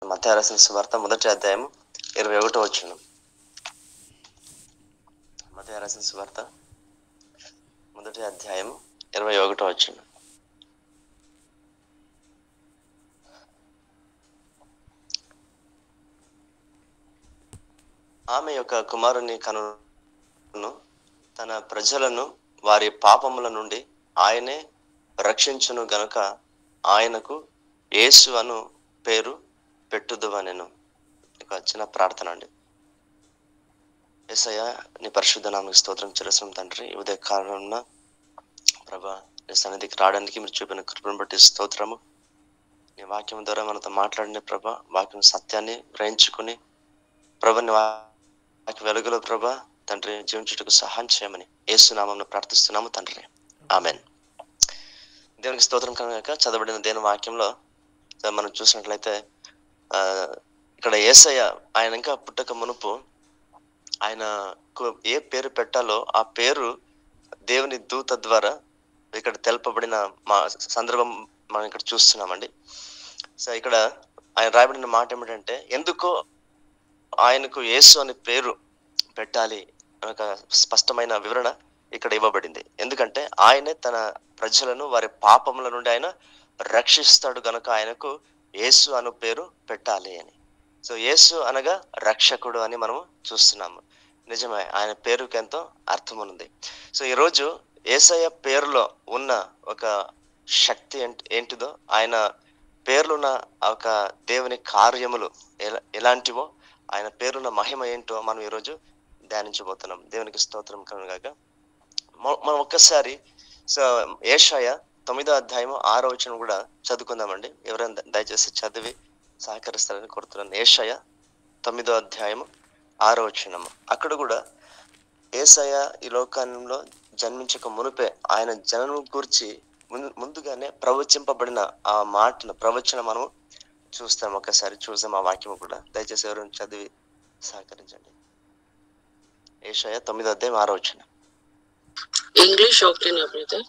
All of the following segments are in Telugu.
మత్తయి రాసిన సువార్త 1వ అధ్యాయం 21వ వచనం. మత్తయి రాసిన సువార్త 1వ అధ్యాయం 21వ వచనం. ఆమె యొక్క కుమారుని కనును తన ప్రజలను వారి పాపముల నుండి ఆయనే రక్షించును గనుక ఆయనకు యేసు అను పేరు పెట్టుదువనెను. ఒక చిన్న ప్రార్థన అండి. యేసయ్య, నీ పరిశుద్ధ నామమునకు స్తోత్రం చెల్లిస్తున్నాం తండ్రి. ఉదయ కాలంలో ప్రభా నీ సన్నిధికి రావడానికి మీరు చూపిన కృపను బట్టి స్తోత్రము. నీ వాక్యం ద్వారా మనతో మాట్లాడిన ప్రభా, వాక్యం సత్యాన్ని గ్రహించుకుని ప్రభా నీ వాక్య వెలుగులో ప్రభా తండ్రి జీవించుటకు సహాయం చేయమని యేసు నామమున ప్రార్థిస్తున్నాము తండ్రి. ఆమెన్. దేవునికి స్తోత్రం కనుక చదవబడిన దేవుని వాక్యంలో మనం చూసినట్లయితే ఇక్కడ యేసయ్య ఆయన ఇంకా పుట్టక మునుపు ఆయనకు ఏ పేరు పెట్టాలో ఆ పేరు దేవుని దూత ద్వారా ఇక్కడ తెలపబడిన మా సందర్భం మనం ఇక్కడ చూస్తున్నామండి. సో ఇక్కడ ఆయన రాయబడిన మాట ఏమిటంటే, ఎందుకో ఆయనకు యేసు అనే పేరు పెట్టాలి ఒక స్పష్టమైన వివరణ ఇక్కడ ఇవ్వబడింది. ఎందుకంటే ఆయనే తన ప్రజలను వారి పాపముల నుండి ఆయన రక్షిస్తాడు గనుక ఆయనకు యేసు అను పేరు పెట్టాలి అని. సో యేసు అనగా రక్షకుడు అని మనము చూస్తున్నాము. నిజమే, ఆయన పేరుకి ఎంతో అర్థం ఉంది. సో ఈరోజు యేసయ్య పేరులో ఉన్న ఒక శక్తి ఏంటిదో, ఆయన పేర్లున్న ఒక దేవుని కార్యములు ఎలాంటివో, ఆయన పేరున్న మహిమ ఏంటో మనం ఈరోజు ధ్యానించబోతున్నాం. దేవునికి స్తోత్రం కలుగుగాక. మనం ఒక్కసారి యెషయా 9వ అధ్యాయం 6వ వచనం కూడా చదువుకుందామండి. ఎవరైనా దయచేసి చదివి సహకరిస్తారని కోరుతున్నాను. యెషయా 9వ అధ్యాయం 6వ వచనం. అక్కడ కూడా యేసయ్య ఈ లోకంలో జన్మించక మునుపే ఆయన జననం గురించి ముందుగానే ప్రవచింపబడిన ఆ మాటను ప్రవచన మనం చూస్తాం. ఒకసారి చూసాం ఆ వాక్యం కూడా. దయచేసి ఎవరైనా చదివి సహకరించండి. యెషయా 9వ అధ్యాయం 6వ వచనం. English okay na brother?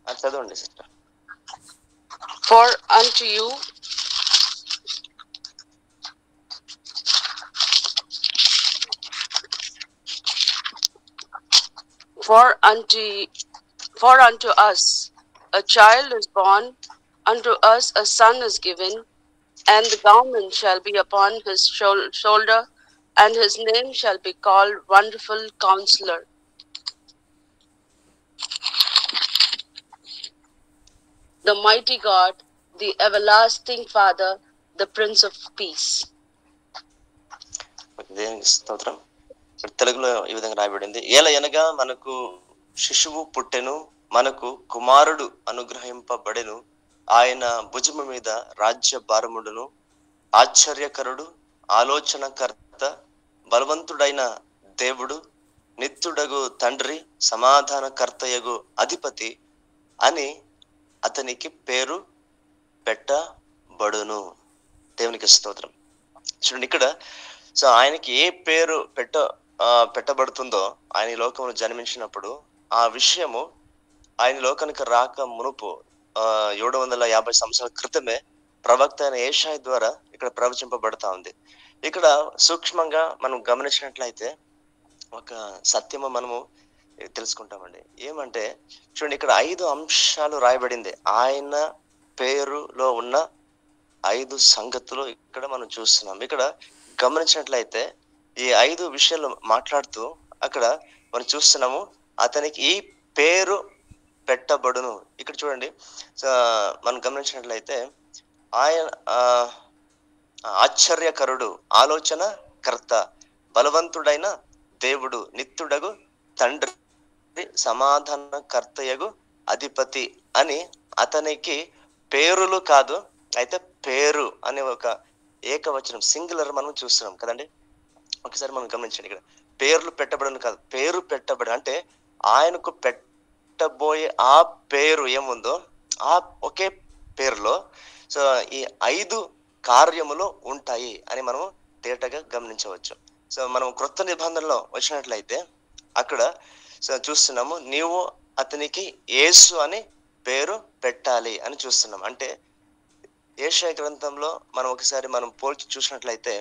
చదవండి sister. For unto us a child is born, unto us a son is given, and the government shall be upon his shoulder, and his name shall be called Wonderful Counselor, the Mighty God, the Everlasting Father, the Prince of Peace. దేవునికి స్తోత్రం. తెలుగులో ఈ విధంగా రాయబడింది. ఏలయనగా మనకు శిశువు పుట్టెను, మనకు కుమారుడు అనుగ్రహింపబడెను, ఆయన భుజము మీద రాజ్య భారముడును, ఆశ్చర్యకరుడు, ఆలోచనకర్త, బలవంతుడైన దేవుడు, నిత్యుడగు తండ్రి, సమాధానకర్తయగు అధిపతి అని అతనికి పేరు పెట్టబడును. దేవునికి స్తోత్రం. చూడండి ఇక్కడ ఆయనకి ఏ పేరు పెట్టబడుతుందో, ఆయన ఈ లోకంలో జన్మించినప్పుడు ఆ విషయము ఆయన లోకానికి రాక మునుపు 750 సంవత్సరాల క్రితమే ప్రవక్త అయిన యెషయా ద్వారా ఇక్కడ ప్రవచింపబడతా ఉంది. ఇక్కడ సూక్ష్మంగా మనం గమనించినట్లయితే ఒక సత్యము మనము తెలుసుకుంటామండి. ఏమంటే చూడండి, ఇక్కడ 5 అంశాలు రాయబడింది. ఆయన పేరులో ఉన్న 5 సంగతులు ఇక్కడ మనం చూస్తున్నాం. ఇక్కడ గమనించినట్లయితే ఈ 5 విషయాలు మాట్లాడుతూ అక్కడ మనం చూస్తున్నాము, అతనికి ఈ పేరు పెట్టబడును. ఇక్కడ చూడండి, మనం గమనించినట్లయితే ఆయన ఆశ్చర్యకరుడు, ఆలోచన కర్త, బలవంతుడైన దేవుడు, నిత్యుడగు తండ్రి, సమాధానకర్తయగు అధిపతి అని అతనికి పేరులు కాదు, అయితే పేరు అనే ఒక ఏకవచనం సింగులర్ మనం చూస్తున్నాం కదండి. ఒకసారి మనం గమనించండి, ఇక్కడ పేర్లు పెట్టబడను కాదు, పేరు పెట్టబడి అంటే ఆయనకు పెట్టబోయే ఆ పేరు ఏముందో ఆ ఒకే పేరులో ఈ 5 కార్యములు ఉంటాయి అని మనము తేటగా గమనించవచ్చు. మనం క్రొత్త నిబంధనలో వచ్చినట్లయితే అక్కడ చూస్తున్నాము, నీవు అతనికి యేసు అని పేరు పెట్టాలి అని చూస్తున్నాం. అంటే యెషయా గ్రంథంలో మనం ఒకసారి పోల్చి చూసినట్లయితే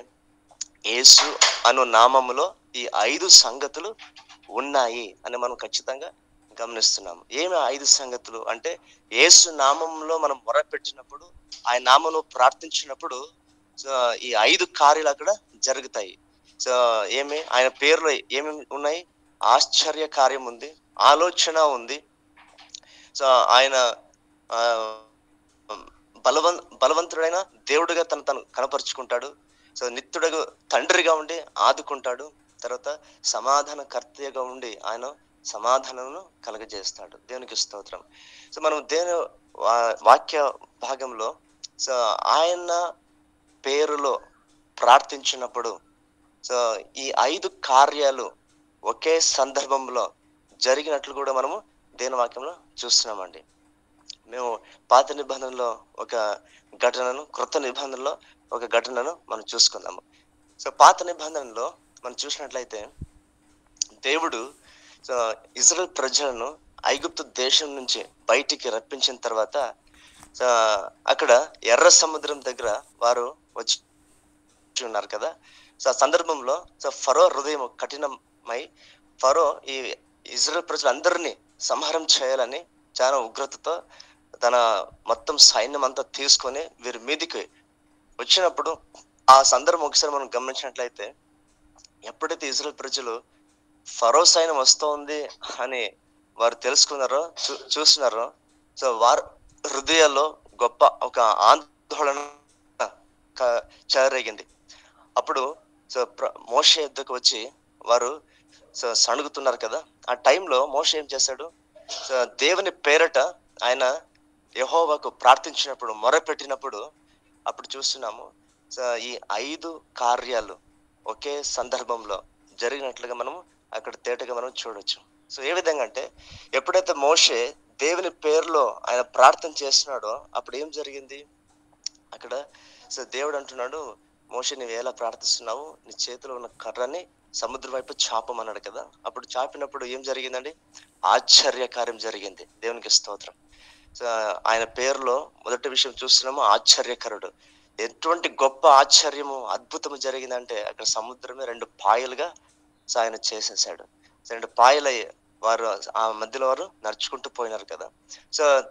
యేసు అను నామములో ఈ 5 సంగతులు ఉన్నాయి అని మనం ఖచ్చితంగా గమనిస్తున్నాము. ఏమి 5 సంగతులు అంటే, యేసు నామంలో మనం మొరపెట్టినప్పుడు, ఆయన నామములో ప్రార్థించినప్పుడు ఈ 5 కార్యాలు అక్కడ జరుగుతాయి. ఆయన పేరులో ఏమేమి ఉన్నాయి? ఆశ్చర్య కార్యం ఉంది, ఆలోచన ఉంది. ఆయన బలవంతుడైన దేవుడిగా తను కనపరుచుకుంటాడు. నిత్యుడగు తండ్రిగా ఉండి ఆదుకుంటాడు. తర్వాత సమాధానకర్తగా ఉండి ఆయన సమాధానమును కలగజేస్తాడు. దేవునికి స్తోత్రం. మనం దేవుని వాక్య భాగంలో ఆయన పేరులో ప్రార్థించినప్పుడు ఈ 5 కార్యాలు ఒకే సందర్భంలో జరిగినట్లు కూడా మనము దేవుని వాక్యంలో చూస్తున్నామండి. మేము పాత నిబంధనలో ఒక ఘటనను, క్రొత్త నిబంధనలో ఒక ఘటనను మనం చూసుకుందాము. పాత నిబంధనలో మనం చూసినట్లయితే దేవుడు ఇజ్రాయెల్ ప్రజలను ఐగుప్తు దేశం నుంచి బయటికి రప్పించిన తర్వాత అక్కడ ఎర్ర సముద్రం దగ్గర వారు వచ్చి ఉన్నారు కదా. ఆ సందర్భంలో ఫరో హృదయం కఠినమై ఫరో ఈ ఇజ్రాయెల్ ప్రజలందరినీ సంహారం చేయాలని చాలా ఉగ్రతతో తన మొత్తం సైన్యం అంతా తీసుకొని వీరి మీదికి వచ్చినప్పుడు ఆ సందర్భం ఒకసారి మనం గమనించినట్లయితే, ఎప్పుడైతే ఇజ్రాయెల్ ప్రజలు ఫరో సైన్యం వస్తోంది అని వారు తెలుసుకున్నారో, చూస్తున్నారో, వారి హృదయాల్లో గొప్ప ఒక ఆందోళన చెలరేగింది. అప్పుడు మోషే యుద్ధకు వచ్చి వారు సణుగుతున్నారు కదా. ఆ టైంలో మోషే ఏం చేశాడు? దేవుని పేరట ఆయన యెహోవాకు ప్రార్థించినప్పుడు, మొరపెట్టినప్పుడు అప్పుడు చూస్తున్నాము ఈ 5 కార్యాలు ఒకే సందర్భంలో జరిగినట్లుగా మనము అక్కడ తేటగా మనం చూడొచ్చు. ఏ విధంగా అంటే, ఎప్పుడైతే మోషే దేవుని పేరులో ఆయన ప్రార్థన చేస్తున్నాడో అప్పుడు ఏం జరిగింది అక్కడ? దేవుడు అంటున్నాడు, మోషే నువ్వు ఎలా ప్రార్థిస్తున్నావు? నీ చేతిలో ఉన్న కర్రని సముద్రం వైపు చాపమన్నాడు కదా. అప్పుడు చాపినప్పుడు ఏం జరిగిందండి? ఆశ్చర్య కార్యం జరిగింది. దేవునికి స్తోత్రం. ఆయన పేరులో మొదటి విషయం చూస్తున్నాము, ఆశ్చర్యకరుడు. ఎటువంటి గొప్ప ఆశ్చర్యము, అద్భుతము జరిగిందంటే అక్కడ సముద్రమే 2 పాయలుగా ఆయన చేసేసాడు. 2 పాయలై వారు ఆ మధ్యలో వారు నడుచుకుంటూ పోయినారు కదా.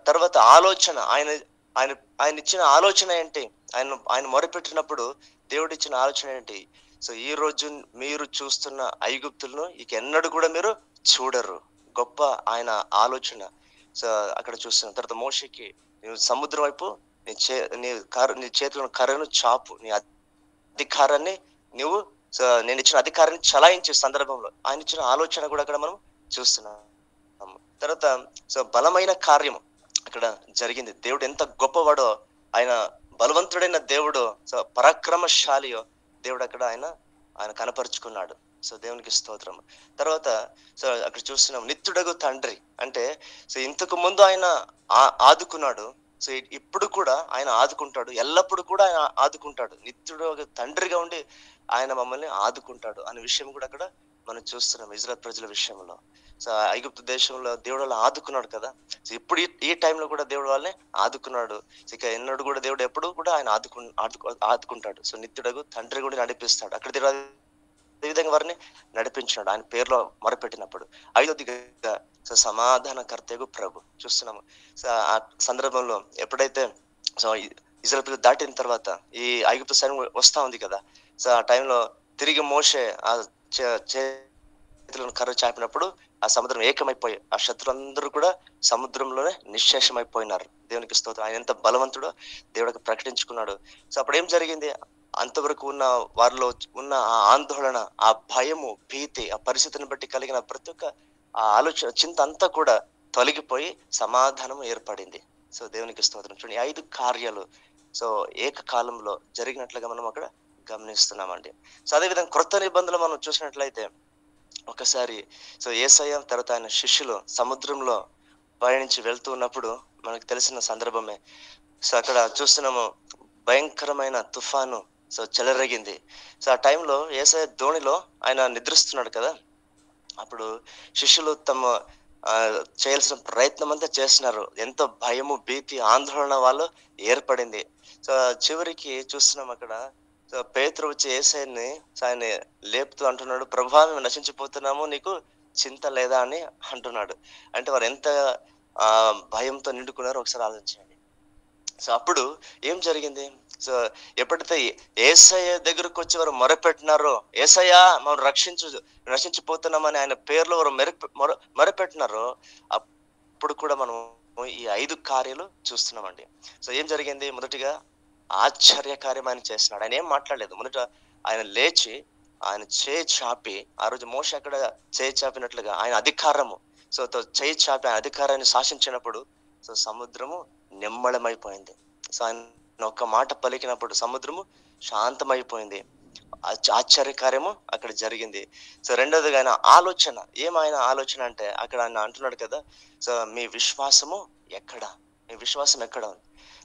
తర్వాత ఆలోచన, ఆయన ఇచ్చిన ఆలోచన ఏంటి? ఆయన మొరపెట్టినప్పుడు దేవుడు ఇచ్చిన ఆలోచన ఏంటి? ఈ రోజు మీరు చూస్తున్న ఐగుప్తులను ఇక ఎన్నడూ కూడా మీరు చూడరు. గొప్ప ఆయన ఆలోచన అక్కడ చూస్తున్నాం. తర్వాత మోషేకి, నువ్వు సముద్రం వైపు నీ చేతిలో కర్రను చాపు, నీ అధికారాన్ని నువ్వు నేను ఇచ్చిన అధికారాన్ని చలాయించే సందర్భంలో ఆయన ఇచ్చిన ఆలోచన కూడా అక్కడ మనం చూస్తున్నాం. తర్వాత బలమైన కార్యము అక్కడ జరిగింది. దేవుడు ఎంత గొప్పవాడో, ఆయన బలవంతుడైన దేవుడు, పరాక్రమశాలియో దేవుడు అక్కడ ఆయన కనపరుచుకున్నాడు. దేవునికి స్తోత్రం. తర్వాత అక్కడ చూస్తున్నాం, నిత్యుడగు తండ్రి అంటే ఇంతకు ముందు ఆయన ఆదుకున్నాడు, ఇప్పుడు కూడా ఆయన ఆదుకుంటాడు, ఎల్లప్పుడూ కూడా ఆయన ఆదుకుంటాడు. నిత్యుడు తండ్రిగా ఉండి ఆయన మమ్మల్ని ఆదుకుంటాడు అనే విషయం కూడా అక్కడ మనం చూస్తున్నాం ఇజ్రాయెల్ ప్రజల విషయంలో. ఐగుప్తు దేశంలో దేవుడు వాళ్ళని ఆదుకున్నాడు కదా. ఇప్పుడు ఈ టైంలో కూడా దేవుడు వాళ్ళని ఆదుకున్నాడు. ఇక ఎన్నడూ కూడా దేవుడు ఎప్పుడు కూడా ఆయన ఆదుకుంటాడు. నిత్యుడగు తండ్రి కూడా నడిపిస్తాడు. అక్కడ దేవుడు అదే విధంగా వారిని నడిపించినాడు ఆయన పేరులో మొరపెట్టినప్పుడు. 5వదిగా సమాధానకర్తయగు ప్రభు చూస్తున్నాము. ఆ సందర్భంలో ఎప్పుడైతే ఇజ్రాయెల్ ప్రజలు దాటిన తర్వాత ఈ ఐగుప్తు సైన్యం వస్తా ఉంది కదా. ఆ టైంలో తిరిగి మోషే ఆ చేతులను కర్ర చాపినప్పుడు ఆ సముద్రం ఏకమైపోయి ఆ శత్రులందరూ కూడా సముద్రంలోనే నిశ్శేషమైపోయినారు. దేవునికి స్తోత్రం. ఆయన ఎంత బలవంతుడో దేవుడికి ప్రకటించుకున్నాడు. అప్పుడు ఏం జరిగింది? అంతవరకు ఉన్న వారిలో ఉన్న ఆ ఆందోళన, ఆ భయము, భీతి, ఆ పరిస్థితిని బట్టి కలిగిన ప్రతి ఒక్క ఆ ఆలోచన, చింత అంతా కూడా తొలగిపోయి సమాధానం ఏర్పడింది. దేవునికి స్తోత్రం. చూడండి, 5 కార్యాలు ఏకకాలంలో జరిగినట్లుగా మనం అక్కడ గమనిస్తున్నామండి. అదేవిధంగా క్రొత్త నిబంధనలు మనం చూసినట్లయితే ఒకసారి యేసయ్య తర్వాత ఆయన శిష్యులు సముద్రంలో పయనించి వెళ్తూ ఉన్నప్పుడు మనకు తెలిసిన సందర్భమే. అక్కడ చూస్తున్నాము, భయంకరమైన తుఫాను చెలరేగింది. ఆ టైంలో యేసయ్య దోణిలో ఆయన నిద్రిస్తున్నాడు కదా. అప్పుడు శిష్యులు తమ చేయాల్సిన ప్రయత్నం అంతా చేస్తున్నారు. ఎంతో భయము, భీతి, ఆందోళన వాళ్ళు ఏర్పడింది. సో చివరికి చూస్తున్నాం అక్కడ. సో పేతురు వచ్చి యేసయ్యని ఆయన లేపుతూ అంటున్నాడు, ప్రభువా మేము నశించిపోతున్నాము, నీకు చింత లేదా అని అంటున్నాడు. అంటే వారు ఎంత భయంతో నిండుకున్నారో ఒకసారి ఆలోచించండి. సో అప్పుడు ఏం జరిగింది? సో ఎప్పుడైతే యేసయ్య దగ్గరకు వచ్చి వారు మొరపెట్టినారో, యేసయ్య మనం నశించిపోతున్నామని ఆయన పేర్లో వారు మొరపెట్టినారో, అప్పుడు కూడా మనం ఈ 5 కార్యాలు చూస్తున్నామండి. సో ఏం జరిగింది? మొదటిగా ఆశ్చర్యకార్యం ఆయన చేస్తున్నాడు. ఆయన ఏం మాట్లాడలేదు. మొదట ఆయన లేచి ఆయన చేయి చాపి, ఆ రోజు మోషే అక్కడ చేయి చాపినట్లుగా ఆయన అధికారము, సో చేయి చాపి ఆయన అధికారాన్ని శాసించినప్పుడు సో సముద్రము నిమ్మళమైపోయింది. సో ఆయన ఒక్క మాట పలికినప్పుడు సముద్రము శాంతమైపోయింది. ఆశ్చర్యకార్యము అక్కడ జరిగింది. సో రెండోదిగా ఆయన ఆలోచన, ఏమైన ఆలోచన అంటే అక్కడ ఆయన అంటున్నాడు కదా, సో మీ విశ్వాసము ఎక్కడ, మీ విశ్వాసం ఎక్కడ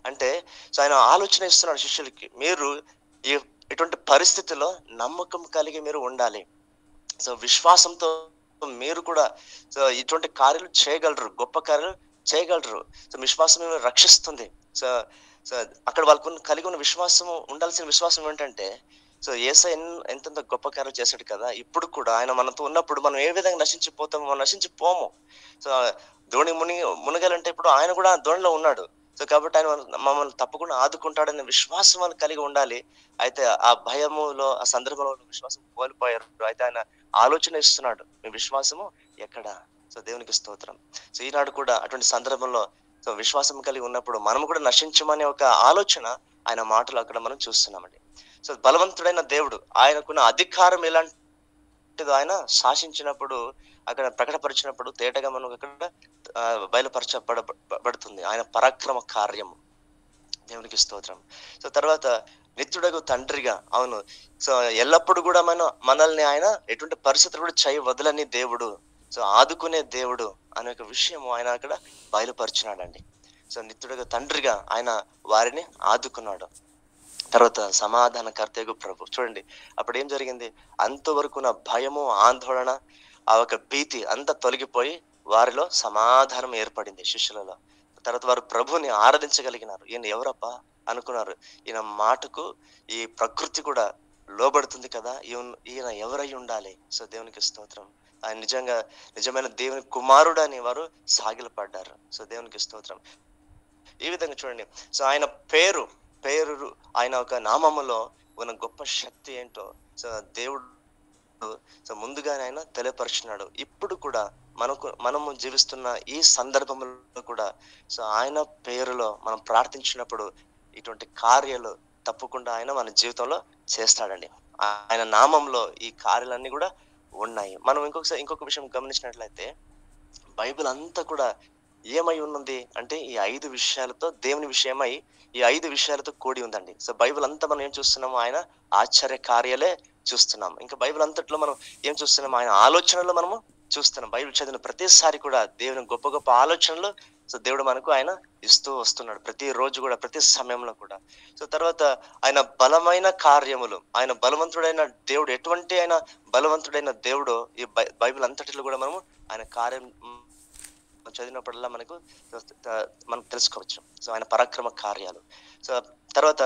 అంటే, సో ఆయన ఆలోచన ఇస్తున్నాడు శిష్యులకి, మీరు ఇటువంటి పరిస్థితుల్లో నమ్మకం కలిగి మీరు ఉండాలి. సో విశ్వాసంతో మీరు కూడా సో ఇటువంటి కార్యాలు చేయగలరు, గొప్ప కార్యాలు చేయగలరు. సో విశ్వాసం రక్షిస్తుంది. సో సో అక్కడ వాళ్ళకు కలిగి ఉన్న విశ్వాసము, ఉండాల్సిన విశ్వాసం ఏంటంటే, సో యేసయ్య ఎంతెంత గొప్ప కార్యాలు చేశాడు కదా, ఇప్పుడు కూడా ఆయన మనతో ఉన్నప్పుడు మనం ఏ విధంగా నశించిపోతామో, మనం నశించిపోము. సో దోణి మునగాలంటే ఇప్పుడు ఆయన కూడా దోణిలో ఉన్నాడు. సో కాబట్టి ఆయన మమ్మల్ని తప్పకుండా ఆదుకుంటాడనే విశ్వాసం వాళ్ళు కలిగి ఉండాలి. అయితే ఆ భయములో, ఆ సందర్భంలో విశ్వాసం కోల్పోయారు. అయితే ఆయన ఆలోచన ఇస్తున్నాడు, మీ విశ్వాసము ఎక్కడ. సో దేవునికి స్తోత్రం. సో ఈనాడు కూడా అటువంటి సందర్భంలో సో విశ్వాసం కలిగి ఉన్నప్పుడు మనం కూడా నశించమనే ఒక ఆలోచన ఆయన మాటలు అక్కడ మనం చూస్తున్నామండి. సో బలవంతుడైన దేవుడు, ఆయనకున్న అధికారం ఎలాంటిదో ఆయన శాసించినప్పుడు, అక్కడ ప్రకటపరిచినప్పుడు తేటగా మనకు అక్కడ బయలుపరచబడుతుంది ఆయన పరాక్రమ కార్యము. దేవునికి స్తోత్రం. సో తర్వాత నిత్యుడగు తండ్రిగా, అవును, సో ఎల్లప్పుడు కూడా మనల్ని ఆయన ఎటువంటి పరిస్థితులు కూడా చేయి వదలని దేవుడు, సో ఆదుకునే దేవుడు అనే ఒక విషయము ఆయన అక్కడ బయలుపరిచినాడండి. సో నిత్యుడగు తండ్రిగా ఆయన వారిని ఆదుకున్నాడు. తర్వాత సమాధానకర్తయగు ప్రభు. చూడండి అప్పుడు ఏం జరిగింది? అంతవరకు నా భయము, ఆందోళన, ఆ ఒక భీతి అంతా తొలగిపోయి వారిలో సమాధానం ఏర్పడింది శిష్యులలో. తర్వాత వారు ప్రభుని ఆరాధించగలిగినారు. ఈయన ఎవరప్పా అనుకున్నారు. ఈయన మాటకు ఈ ప్రకృతి కూడా లోబడుతుంది కదా, ఈయన ఎవరై ఉండాలి. సో దేవునికి స్తోత్రం. ఆయన నిజమైన దేవుని కుమారుడు అని వారు సాగిలపడ్డారు. సో దేవునికి స్తోత్రం. ఈ విధంగా చూడండి, సో ఆయన పేరు ఆయన ఒక నామములో ఉన్న గొప్ప శక్తి ఏంటో సో దేవుడు సో ముందుగానే ఆయన తెలియపరుచున్నాడు. ఇప్పుడు కూడా మనము జీవిస్తున్న ఈ సందర్భంలో కూడా సో ఆయన పేరులో మనం ప్రార్థించినప్పుడు ఇటువంటి కార్యాలు తప్పకుండా ఆయన మన జీవితంలో చేస్తాడండి. ఆయన నామంలో ఈ కార్యాలన్నీ కూడా ఉన్నాయి. మనం ఇంకొక విషయం గమనించినట్లయితే, బైబిల్ అంతా కూడా ఏమై ఉన్నది అంటే ఈ 5 విషయాలతో, దేవుని విషయమై ఈ 5 విషయాలతో కూడి ఉందండి. సో బైబిల్ అంతా మనం ఏం చూస్తున్నాము? ఆయన ఆశ్చర్య కార్యాలే చూస్తున్నాం. ఇంకా బైబిల్ అంతట్లో మనం ఏం చూస్తున్నాం? ఆయన ఆలోచనలు మనము చూస్తున్నాం. బైబిల్ చదివిన ప్రతిసారి కూడా దేవుని గొప్ప గొప్ప ఆలోచనలు సో దేవుడు మనకు ఆయన ఇస్తూ వస్తున్నాడు, ప్రతి రోజు కూడా, ప్రతి సమయంలో కూడా. సో తర్వాత ఆయన బలమైన కార్యములు, ఆయన బలవంతుడైన దేవుడు. ఎటువంటి ఆయన బలవంతుడైన దేవుడు ఈ బైబిల్ అంతటిలో కూడా మనము ఆయన కార్యం చదివినప్పుడల్లా మనం తెలుసుకోవచ్చు. సో ఆయన పరాక్రమ కార్యాలు. సో తర్వాత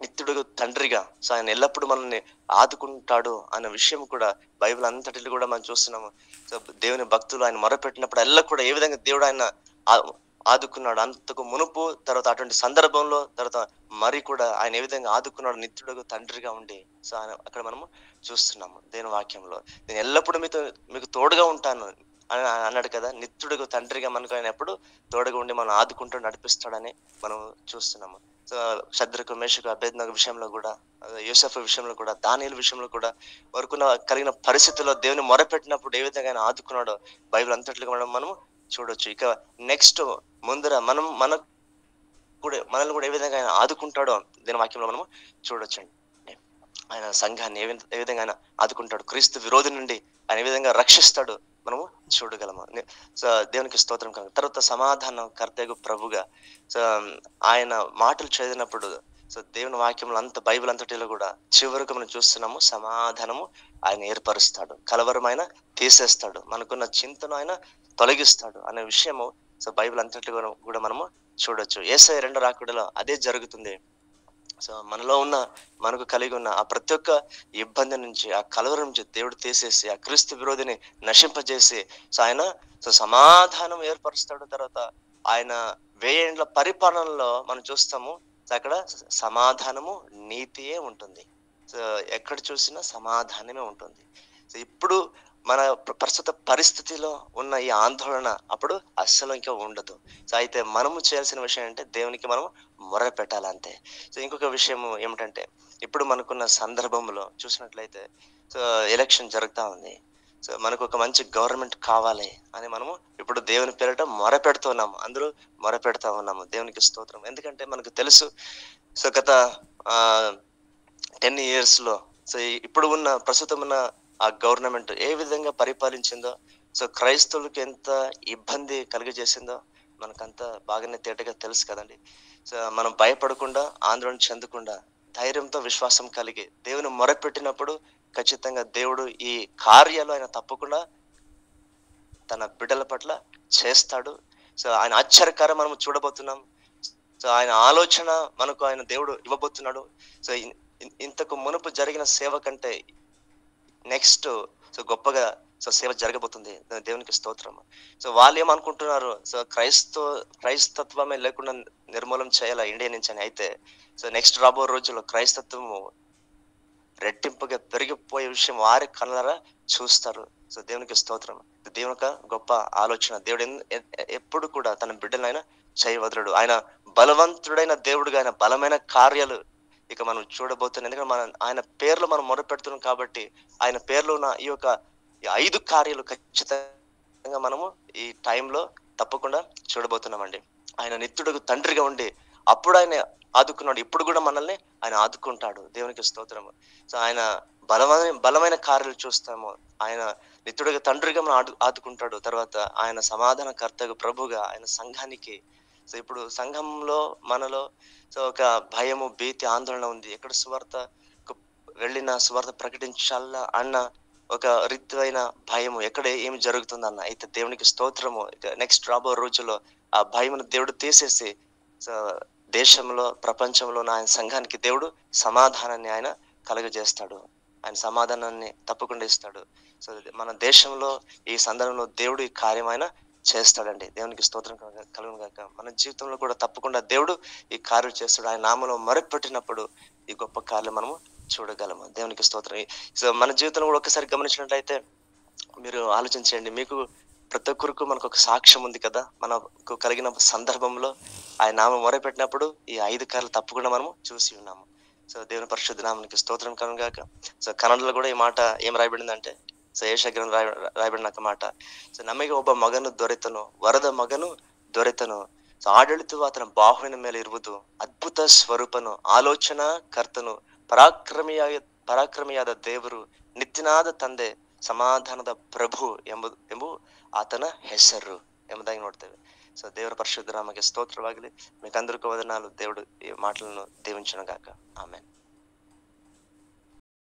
నిత్యుడు తండ్రిగా, సో ఆయన ఎల్లప్పుడూ మనల్ని ఆదుకుంటాడు అన్న విషయం కూడా బైబిల్ అంతటిలో కూడా మనం చూస్తున్నాము. సో దేవుని భక్తులు ఆయన మొరపెట్టినప్పుడు ఎల్ల కూడా ఏ విధంగా దేవుడు ఆయన ఆదుకున్నాడు అంతకు మునుపు, తర్వాత అటువంటి సందర్భంలో, తర్వాత మరి కూడా ఆయన ఏ విధంగా ఆదుకున్నాడు నిత్యుడు తండ్రిగా ఉండి. సో ఆయన అక్కడ మనము చూస్తున్నాము దేవుని వాక్యంలో. నేను ఎల్లప్పుడూ మీకు తోడుగా ఉంటాను అని అన్నాడు కదా. నిత్యుడు తండ్రిగా మనకు ఆయన ఎప్పుడు తోడుగా ఉండి మనం ఆదుకుంటూ నడిపిస్తాడని మనం చూస్తున్నాము. సో శద్రకు, మేషకు, అబేద్నగో విషయంలో కూడా, యోసేఫ్ విషయంలో కూడా, దానియేలు విషయంలో కూడా వరకు కలిగిన పరిస్థితుల్లో దేవుని మొరపెట్టినప్పుడు ఏ విధంగా ఆయన ఆదుకున్నాడో బైబిల్ అంతట్లో మనము చూడొచ్చు. ఇక నెక్స్ట్ ముందర మనల్ని కూడా ఏ విధంగా ఆయన ఆదుకుంటాడో దీని వాక్యంలో మనము చూడొచ్చండి. ఆయన సంఘాన్ని ఏ విధంగా ఆయన ఆదుకుంటాడు, క్రీస్తు విరోధి నుండి ఆయన ఏ విధంగా రక్షిస్తాడు మనము చూడగలము. సో దేవునికి స్తోత్రం. తర్వాత సమాధానం కర్తయ్య ప్రభుగా, సో ఆయన మాటలు చదివినప్పుడు సో దేవుని వాక్యంలో అంత బైబిల్ అంతటిలో కూడా చివరికి మనం చూస్తున్నాము, సమాధానము ఆయన ఏర్పరుస్తాడు, కలవరం ఆయన తీసేస్తాడు, మనకున్న చింతను ఆయన తొలగిస్తాడు అనే విషయము సో బైబిల్ అంతట్లో కూడా మనము చూడొచ్చు. యేసయ్య రెండో రాకడలో అదే జరుగుతుంది. సో మనలో ఉన్న మనకు కలిగి ఉన్న ఆ ప్రతి ఒక్క ఇబ్బంది నుంచి, ఆ కలవరం నుంచి దేవుడు తీసేసి ఆ క్రీస్తు విరోధిని నశింపజేసి సో ఆయన సో సమాధానం ఏర్పరుస్తాడు. తర్వాత ఆయన 1000 ఏండ్ల పరిపాలనలో మనం చూస్తాము అక్కడ సమాధానము నీతియే ఉంటుంది. సో ఎక్కడ చూసినా సమాధానమే ఉంటుంది. సో ఇప్పుడు మన ప్రస్తుత పరిస్థితిలో ఉన్న ఈ ఆందోళన అప్పుడు అస్సలు ఇంకా ఉండదు. సో అయితే మనము చేయాల్సిన విషయం అంటే దేవునికి మనం మొర పెట్టాలంతే. సో ఇంకొక విషయం ఏమిటంటే ఇప్పుడు మనకున్న సందర్భంలో చూసినట్లయితే సో ఎలక్షన్ జరుగుతా ఉంది. సో మనకు ఒక మంచి గవర్నమెంట్ కావాలి అని మనము ఇప్పుడు దేవుని పేరిట మొర పెడుతున్నాము. అందరూ మొర పెడతా ఉన్నాము. దేవునికి స్తోత్రం. ఎందుకంటే మనకు తెలుసు సో గత 10 years లో సో ఇప్పుడు ఉన్న ప్రస్తుతం ఉన్న ఆ గవర్నమెంట్ ఏ విధంగా పరిపాలించిందో, సో క్రైస్తవులకు ఎంత ఇబ్బంది కలిగజేసిందో మనకంతా బాగానే తేటగా తెలుసు కదండి. సో మనం భయపడకుండా, ఆందోళన చెందకుండా, ధైర్యంతో విశ్వాసం కలిగి దేవుని మొరపెట్టినప్పుడు ఖచ్చితంగా దేవుడు ఈ కార్యాలు ఆయన తప్పకుండా తన బిడ్డల పట్ల చేస్తాడు. సో ఆయన ఆశ్చర్యకారం మనం చూడబోతున్నాం. సో ఆయన ఆలోచన మనకు ఆయన దేవుడు ఇవ్వబోతున్నాడు. సో ఇంతకు మునుపు జరిగిన సేవ కంటే నెక్స్ట్ సో గొప్పగా సో సేవ జరగబోతుంది. దేవునికి స్తోత్రం. సో వాళ్ళు ఏమనుకుంటున్నారు, సో క్రైస్తత్వమే లేకుండా నిర్మూలన చేయాలా ఇండియా నుంచి అని. అయితే సో నెక్స్ట్ రాబో రోజుల్లో క్రైస్తత్వము రెట్టింపుగా పెరిగిపోయే విషయం వారి కళ్ళారా చూస్తారు. సో దేవునికి స్తోత్రం. దేవుని యొక్క గొప్ప ఆలోచన. దేవుడు ఎప్పుడు కూడా తన బిడ్డలైనా చేయవదలడు. ఆయన బలవంతుడైన దేవుడుగా ఆయన బలమైన కార్యాలు ఇక మనం చూడబోతున్నాం. ఎందుకంటే ఆయన పేర్లు మనం మొరపెడుతున్నాం కాబట్టి ఆయన పేర్లో ఉన్న ఈ 5 కార్యాలు ఖచ్చితంగా మనము ఈ టైంలో తప్పకుండా చూడబోతున్నామండి. ఆయన నిత్యుడుకు తండ్రిగా ఉండి అప్పుడు ఆయన ఆదుకున్నాడు, ఇప్పుడు కూడా మనల్ని ఆయన ఆదుకుంటాడు. దేవునికి స్తోత్రము. సో ఆయన బలమైన కార్యాలు చూస్తాము. ఆయన నిత్యుడిగా తండ్రిగా మనం ఆదుకుంటాడు. తర్వాత ఆయన సమాధానకర్తగా ప్రభుగా ఆయన సంఘానికి. సో ఇప్పుడు సంఘంలో మనలో సో ఒక భయము, భీతి, ఆందోళన ఉంది. ఎక్కడ సువార్త వెళ్ళిన సువార్త ప్రకటించాలా అన్న ఒక రీతివైన భయము, ఎక్కడ ఏమి జరుగుతుందన్న. అయితే దేవునికి స్తోత్రము. నెక్స్ట్ రాబో రోజుల్లో ఆ భయమును దేవుడు తీసేసి సో దేశంలో, ప్రపంచంలో ఆయన సంఘానికి దేవుడు సమాధానాన్ని ఆయన కలుగజేస్తాడు. ఆయన సమాధానాన్ని తప్పకుండా ఇస్తాడు. సో మన దేశంలో ఈ సందర్భంలో దేవుడు ఈ కార్యం ఆయన చేస్తాడండి. దేవునికి స్తోత్రం కలుగును గాక. మన జీవితంలో కూడా తప్పకుండా దేవుడు ఈ కార్యం చేస్తాడు. ఆయన నామములో మొరపెట్టినప్పుడు ఈ గొప్ప కార్యాలు మనము చూడగలము. దేవునికి స్తోత్రం. సో మన జీవితంలో కూడా ఒకసారి గమనించినట్లయితే మీరు ఆలోచించండి. మీకు ప్రతి ఒక్కరికి మనకు ఒక సాక్ష్యం ఉంది కదా. మనకు కలిగిన సందర్భంలో ఆయన నామం మొరపెట్టినప్పుడు ఈ 5 కార్యాలు తప్పకుండా మనము చూసి ఉన్నాము. సో దేవుని పరిశుద్ధ నామానికి స్తోత్రం కలుగును గాక. సో కన్నడలో కూడా ఈ మాట ఏం రాయబడిందంటే ಸೊ ಯೇಷಗ್ರಂಥ ರಾಯಬಡಿನ మాట ಸೊ ನಮಗೆ ಒಬ್ಬ ಮಗನು ದೊರೆತನು, ವರದ ಮಗನು ದೊರೆತನು. ಸೊ ಆಡಳಿತವು ಆತನ ಬಾಹುವಿನ ಮೇಲೆ ಇರುವುದು. ಅದ್ಭುತ ಸ್ವರೂಪನು, ಆಲೋಚನಾ ಕರ್ತನು, ಪರಾಕ್ರಮಿಯಾದ ದೇವರು, ನಿತ್ಯನಾದ ತಂದೆ, ಸಮಾಧಾನದ ಪ್ರಭು ಎಂಬು ಆತನ ಹೆಸರು ಎಂಬುದಾಗಿ ನೋಡ್ತೇವೆ. సో దేవుని పరిశుద్ధ నామముకి స్తోత్రవాగಲಿ. మీకు అందరికీ వందనాలు. దేవుడు ఈ మాటలను దీవించును గాక. ఆమేన్.